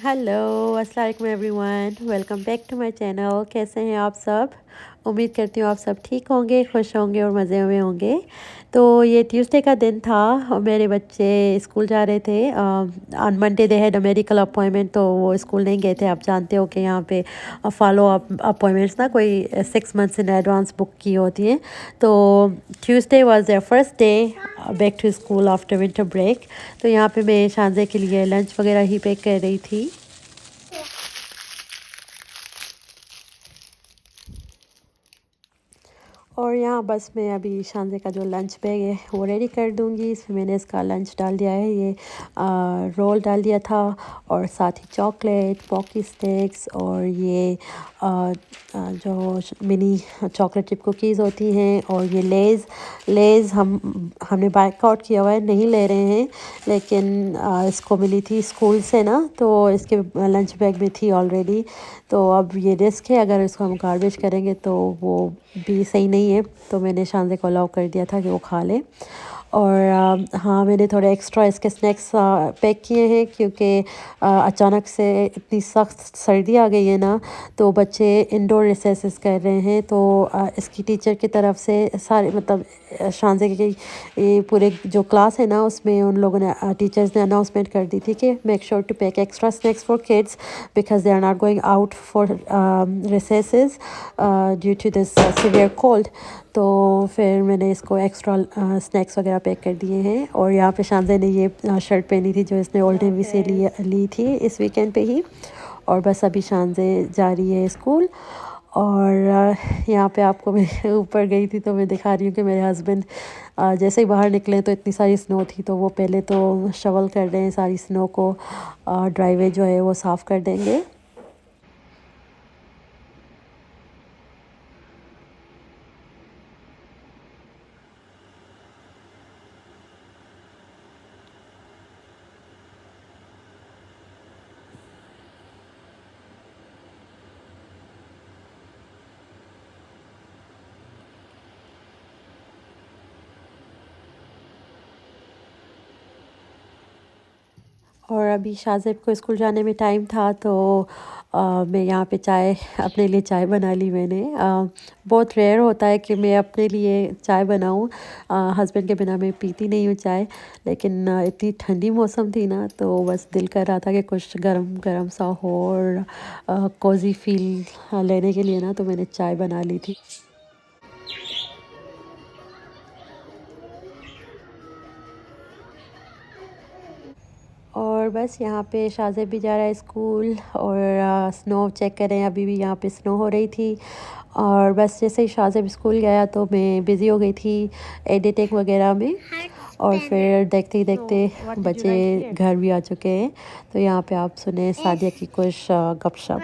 Hello अस्सलाम वालेकुम everyone, welcome back to my channel. कैसे हैं आप सब? उम्मीद करती हूँ आप सब ठीक होंगे, खुश होंगे और मज़े में होंगे। तो ये ट्यूसडे का दिन था और मेरे बच्चे स्कूल जा रहे थे। On Monday they had a medical appointment, तो वो स्कूल नहीं गए थे। आप जानते हो कि यहाँ पे फॉलो अप अपॉइंटमेंट्स ना कोई 6 मंथ्स इन एडवांस बुक की होती हैं। तो Tuesday was their first day back to school after winter break. तो यहाँ पे मैं शानज़े के लिए लंच वगैरह ही पैक कर रही थी। और यहाँ बस मैं अभी शानज़े का जो लंच बैग है वो रेडी कर दूँगी। इसमें मैंने इसका लंच डाल दिया है, ये रोल डाल दिया था और साथ ही चॉकलेट, पॉकी स्टिक्स और ये जो मिनी चॉकलेट चिप कुकीज़ होती हैं और ये लेज़ हमने बाइकआउट किया हुआ है, नहीं ले रहे हैं। लेकिन इसको मिली थी स्कूल से ना, तो इसके लंच बैग में थी ऑलरेडी। तो अब ये रिस्क है, अगर इसको हम गार्बेज करेंगे तो वो भी सही नहीं है। तो मैंने शानज़े को अलाउ कर दिया था कि वो खा ले। और हाँ, मैंने थोड़े एक्स्ट्रा इसके स्नैक्स पैक किए हैं क्योंकि अचानक से इतनी सख्त सर्दी आ गई है ना, तो बच्चे इंडोर रिसेसेस कर रहे हैं। तो इसकी टीचर की तरफ से सारे मतलब शानज़े की ये पूरे जो क्लास है ना, उसमें उन लोगों ने टीचर्स ने अनाउंसमेंट कर दी थी कि make sure to pack extra snacks for kids because they are not going out for recesses due to this severe cold. तो फिर मैंने इसको एक्स्ट्रा स्नैक्स वगैरह पैक कर दिए हैं। और यहाँ पे शानज़े ने ये शर्ट पहनी थी जो इसने ओल्ड नेवी से ली थी इस वीकेंड पे ही। और बस अभी शानज़े जा रही है स्कूल। और यहाँ पे आपको मैं ऊपर गई थी तो मैं दिखा रही हूँ कि मेरे हस्बैंड जैसे ही बाहर निकले तो इतनी सारी स्नो थी, तो वो पहले तो शवल कर रहे हैं सारी स्नो को, ड्राइवे जो है वो साफ़ कर देंगे। और अभी शाहज़ेब को स्कूल जाने में टाइम था, तो मैं यहाँ पे चाय अपने लिए चाय बना ली मैंने। बहुत रेयर होता है कि मैं अपने लिए चाय बनाऊँ, हस्बैंड के बिना मैं पीती नहीं हूँ चाय। लेकिन इतनी ठंडी मौसम थी ना, तो बस दिल कर रहा था कि कुछ गरम गरम सा हो और कोज़ी फील लेने के लिए ना, तो मैंने चाय बना ली थी। और बस यहाँ पे शाहज़ेब भी जा रहा है स्कूल और स्नो चेक कर रहे हैं, अभी भी यहाँ पे स्नो हो रही थी। और बस जैसे ही शाहज़ेब स्कूल गया तो मैं बिज़ी हो गई थी एडिटिंग वगैरह में। और फिर देखते ही देखते बच्चे घर भी आ चुके हैं। तो यहाँ पे आप सुने सादिया की कुछ गपशप।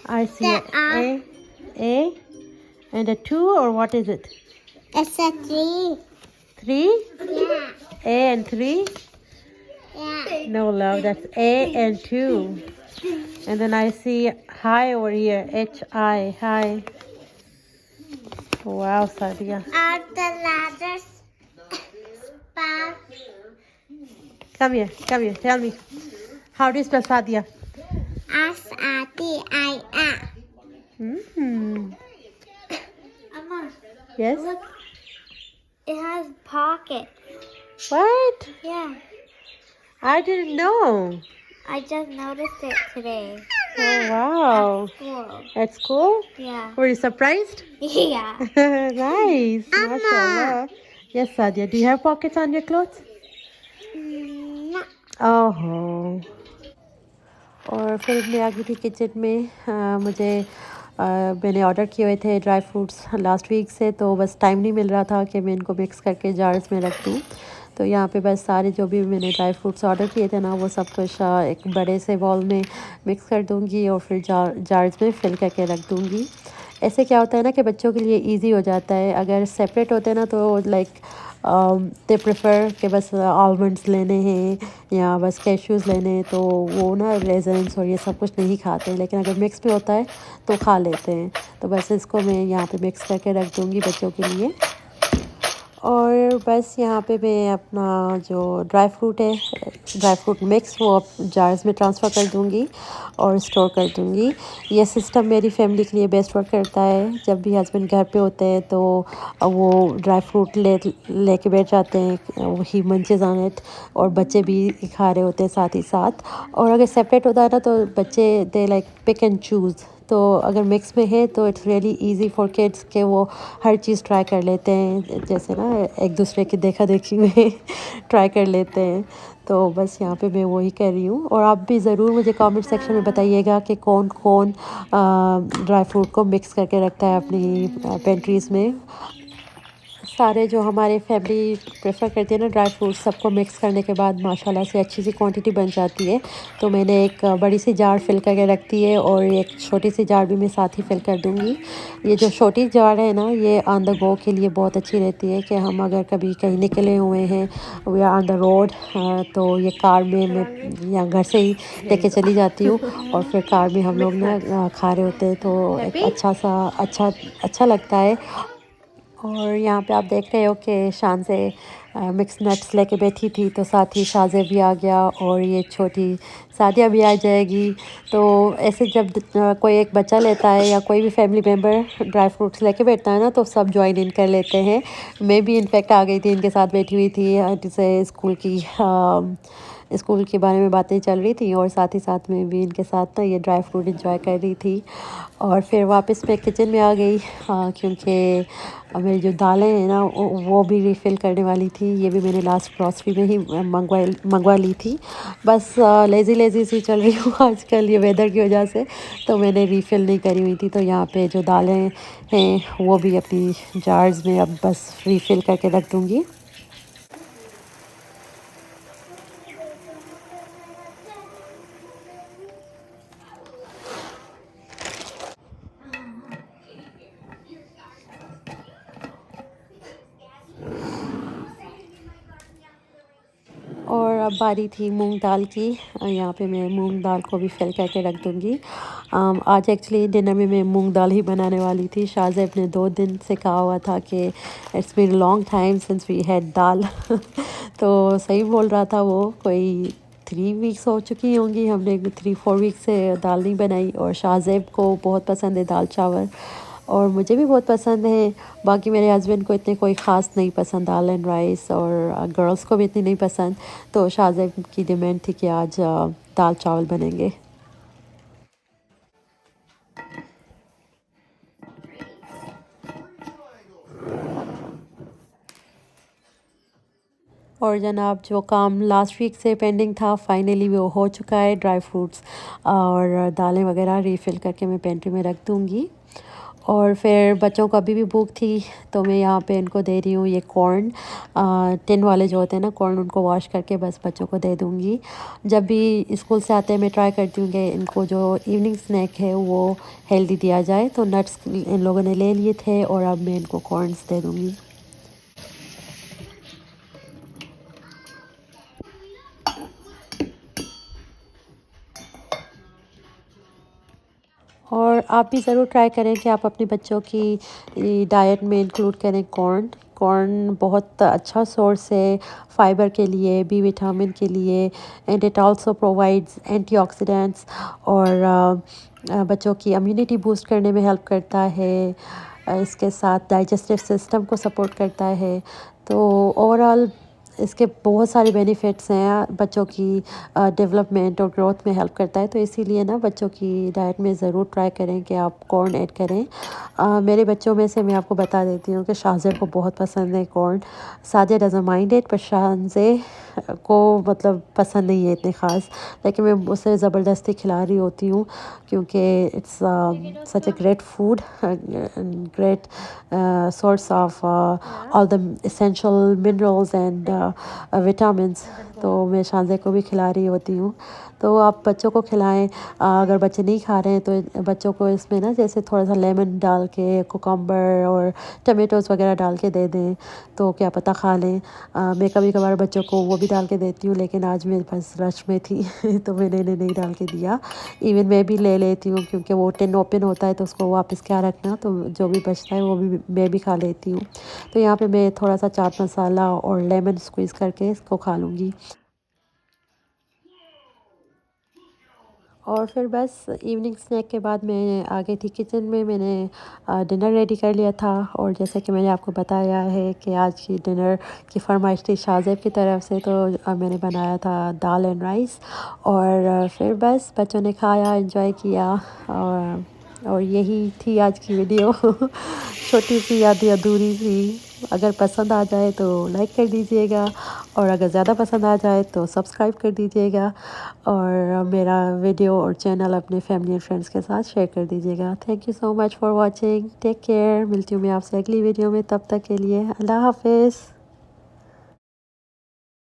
I see a and a two, or what is it? It's a tree. Three? Yeah. A and three? Yeah. No, love, that's A and two. And then I see hi over here, H-I, hi. Wow, Sadia. Are the ladders spell? Come here, tell me. How do you spell Sadia? S-A-D-I-A. Mm-hmm. Emma, Yes? look. It has pockets. What? Yeah. I didn't know. I just noticed it today. Oh, wow. Cool. At school? Yeah. Were you surprised? Yeah. Nice. Amma. MashaAllah. Yes, Sadia. Do you have pockets on your clothes? No. ओहो। और फिर मैं आ गई थी kitchen में। मैंने order किए हुए थे ड्राई फ्रूट्स लास्ट वीक से, तो बस टाइम नहीं मिल रहा था कि मैं इनको मिक्स करके जार्स में रख दूँ। तो यहाँ पे बस सारे जो भी मैंने ड्राई फ्रूट्स ऑर्डर किए थे ना, वो सब कुछ एक बड़े से बॉल में मिक्स कर दूँगी और फिर जार्स में फिल करके रख दूँगी। ऐसे क्या होता है ना कि बच्चों के लिए इजी हो जाता है। अगर सेपरेट होते हैं ना तो लाइक दे प्रेफर कि बस आलमंड्स लेने हैं या बस कैश्यूज़ लेने हैं, तो वो ना रेजन्स और ये सब कुछ नहीं खाते। लेकिन अगर मिक्स भी होता है तो खा लेते हैं। तो बस इसको मैं यहाँ पे मिक्स करके रख दूँगी बच्चों के लिए। और बस यहाँ पे मैं अपना जो ड्राई फ्रूट है, ड्राई फ्रूट मिक्स, वो जार्स में ट्रांसफ़र कर दूँगी और स्टोर कर दूँगी। ये सिस्टम मेरी फैमिली के लिए बेस्ट वर्क करता है। जब भी हस्बैंड घर पे होते हैं तो वो ड्राई फ्रूट लेके बैठ जाते हैं, ही मंचेस ऑन इट, और बच्चे भी खा रहे होते हैं साथ ही साथ। और अगर सेपरेट होता है ना तो बच्चे they like pick and choose. तो अगर मिक्स में है तो it's really easy for kids के वो हर चीज़ ट्राई कर लेते हैं, जैसे ना एक दूसरे की देखा देखी में ट्राई कर लेते हैं। तो बस यहाँ पे मैं वही कर रही हूँ। और आप भी ज़रूर मुझे कमेंट सेक्शन में बताइएगा कि कौन कौन ड्राई फ्रूट को मिक्स करके रखता है अपनी पेंट्रीज़ में। सारे जो हमारे फैमिली प्रेफर करते हैं ना ड्राई फ्रूट्स, सबको मिक्स करने के बाद माशाल्लाह से अच्छी सी क्वांटिटी बन जाती है। तो मैंने एक बड़ी सी जार फिल करके रखती है और एक छोटी सी जार भी मैं साथ ही फिल कर दूँगी। ये जो छोटी जार है ना, ये ऑन द गो के लिए बहुत अच्छी रहती है कि हम अगर कभी कहीं निकले हुए हैं, we are on the road, तो ये कार में मैं या घर से ही लेके चली जाती हूँ और फिर कार में हम लोग ना खा रहे होते हैं, तो एक अच्छा लगता है। और यहाँ पे आप देख रहे हो कि शान से मिक्स नट्स लेके बैठी थी, तो साथ ही शाज़ेब भी आ गया और ये छोटी सादिया भी आ जाएगी। तो ऐसे जब कोई एक बच्चा लेता है या कोई भी फैमिली मेम्बर ड्राई फ्रूट्स लेके बैठता है ना, तो सब ज्वाइन इन कर लेते हैं। मैं भी इनफेक्ट आ गई थी, इनके साथ बैठी हुई थी, जिसे स्कूल के बारे में बातें चल रही थी और साथ ही साथ में भी इनके साथ ना ये ड्राई फ्रूट इंजॉय कर रही थी। और फिर वापस मैं किचन में आ गई, क्योंकि मेरी जो दालें हैं ना वो भी रिफ़िल करने वाली थी। ये भी मैंने लास्ट ग्रॉसरी में ही मंगवा ली थी। बस लेज़ी सी चल रही हूँ आजकल ये वेदर की वजह से, तो मैंने रिफ़िल नहीं करी हुई थी। तो यहाँ पे जो दालें हैं वो भी अपनी जार्स में अब बस रिफ़िल करके रख दूँगी। और अब बारी थी मूंग दाल की। यहाँ पे मैं मूंग दाल को भी फिल करके रख दूँगी। आज एक्चुअली डिनर में मैं मूंग दाल ही बनाने वाली थी। शाहज़ैब ने 2 दिन से कहा हुआ था कि it's been long time since we had dal तो सही बोल रहा था वो। कोई 3 वीक्स हो चुकी होंगी, हमने 3-4 वीक से दाल नहीं बनाई। और शाहज़ैब को बहुत पसंद है दाल चावल, और मुझे भी बहुत पसंद है। बाकी मेरे हस्बैंड को इतने कोई ख़ास नहीं पसंद दाल एंड राइस, और गर्ल्स को भी इतनी नहीं पसंद। तो शाहज़ैब की डिमांड थी कि आज दाल चावल बनेंगे। और जनाब, जो काम लास्ट वीक से पेंडिंग था फाइनली वो हो चुका है। ड्राई फ्रूट्स और दालें वगैरह रीफ़िल करके मैं पेंट्री में रख दूँगी। और फिर बच्चों को अभी भी भूख थी, तो मैं यहाँ पे इनको दे रही हूँ ये कॉर्न, टिन वाले जो होते हैं ना कॉर्न, उनको वॉश करके बस बच्चों को दे दूँगी। जब भी स्कूल से आते हैं मैं ट्राई करती हूँ कि इनको जो इवनिंग स्नैक है वो हेल्दी दिया जाए। तो नट्स इन लोगों ने ले लिए थे और अब मैं इनको कॉर्नस दे दूँगी। और आप भी ज़रूर ट्राई करें कि आप अपने बच्चों की डाइट में इंक्लूड करें कॉर्न। कॉर्न बहुत अच्छा सोर्स है फाइबर के लिए, बी विटामिन के लिए, and it also provides antioxidants, और बच्चों की इम्यूनिटी बूस्ट करने में हेल्प करता है। इसके साथ डाइजेस्टिव सिस्टम को सपोर्ट करता है। तो ओवरऑल इसके बहुत सारे बेनिफिट्स हैं, बच्चों की डेवलपमेंट और ग्रोथ में हेल्प करता है। तो इसीलिए ना बच्चों की डाइट में ज़रूर ट्राई करें कि आप कॉर्न ऐड करें। मेरे बच्चों में से मैं आपको बता देती हूँ कि शाहज़ैब को बहुत पसंद है corn. Sadia doesn't mind it, पर शाहज़े को मतलब पसंद नहीं है इतने ख़ास, लेकिन मैं उसे ज़बरदस्ती खिला रही होती हूँ क्योंकि it's such a great food, great source of all the essential minerals and vitamins तो मैं शानज़े को भी खिला रही होती हूँ। तो आप बच्चों को खिलाएं, अगर बच्चे नहीं खा रहे हैं तो बच्चों को इसमें ना जैसे थोड़ा सा लेमन डाल के, कुकम्बर और टमेटोज़ वगैरह डाल के दे दें तो क्या पता खा लें। मैं कभी कभार बच्चों को वो भी डाल के देती हूँ, लेकिन आज मैं बस रश में थी तो मैंने इन्हें नहीं डाल के दिया। इवन मैं भी ले लेती हूँ क्योंकि वो टिन ओपन होता है तो उसको वापस क्या रखना, तो जो भी बचता है वो भी मैं भी खा लेती हूँ। तो यहाँ पे मैं थोड़ा सा चाट मसाला और लेमन स्क्वीज़ करके इसको खा लूँगी। और फिर बस इवनिंग स्नैक के बाद मैं आ गई थी किचन में। मैंने डिनर रेडी कर लिया था और जैसे कि मैंने आपको बताया है कि आज की डिनर की फरमाइश थी शाहज़ेब की तरफ से, तो मैंने बनाया था दाल एंड राइस। और फिर बस बच्चों ने खाया, एंजॉय किया। और यही थी आज की वीडियो छोटी सी आधी अधूरी सी। अगर पसंद आ जाए तो लाइक कर दीजिएगा, और अगर ज़्यादा पसंद आ जाए तो सब्सक्राइब कर दीजिएगा, और मेरा वीडियो और चैनल अपने फैमिली और फ्रेंड्स के साथ शेयर कर दीजिएगा। Thank you so much for watching. Take care. मिलती हूँ मैं आपसे अगली वीडियो में, तब तक के लिए अल्लाह हाफिज़।